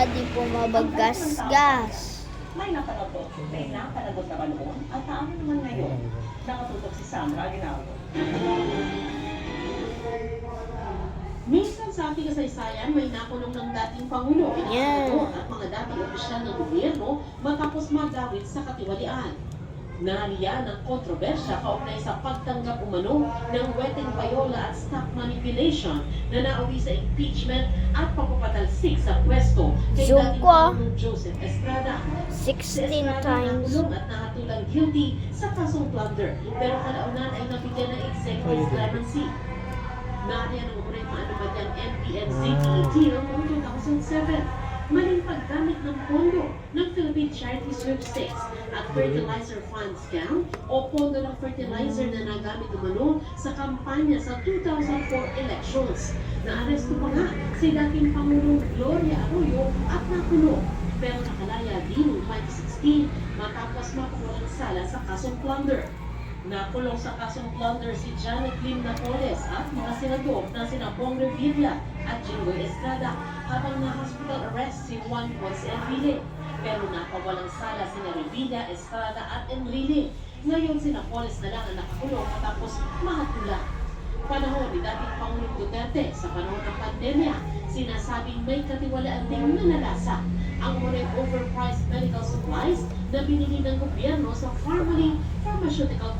para di po mabagasgas. May napanagot naman noon at paano naman ngayon? Nakatutok si Sandra Aguinaldo. Minsan sa ating kasaysayan, may nakulong ng dating Pangulo, Yeah. at mga dating opisyal ng gobyerno matapos magawit sa katiwalian. Nariyan ang kontrobersya kaugnay sa pagtanggap umano ng weteng payola at stock manipulation na nauwi sa impeachment at pagpapatalsik sa pwesto kay Zoom dating ko, ah. Pangulong Joseph Estrada. 16 Estrada times. nakulong at nakatulang guilty sa kasong plunder, pero kalaunan ay nabigyan ng executive clemency. Nariyan ang umulit na anumalyang MPNZTE deal noong 2007. Maling paggamit ng pondo ng Philippine Charity Sweepstakes at fertilizer fund scam o pondo ng fertilizer na nagamit umano sa kampanya sa 2004 elections. Naaresto pa nga si dating Pangulong Gloria Arroyo at nakulong, pero nakalaya din noong 2016 matapos mapawalang sala sa kasong plunder. Nakulong sa kasong plunder si Janet Lim Napoles at mga senador na sina Bong Revilla at Jinggoy Estrada, habang na-hospital arrest si Juan Ponce Enrile. Pero napawalang sala sina Revilla, Estrada at Enrile. Ngayon si Napoles na lang ang nakakulong matapos mahatula. Panahon ni dating Pangulong Duterte sa panahon ng pandemya, sinasabing may katiwalaan ding nanalasa ang munang overpriced medical supplies na binili ng gobyerno sa pharmaceutical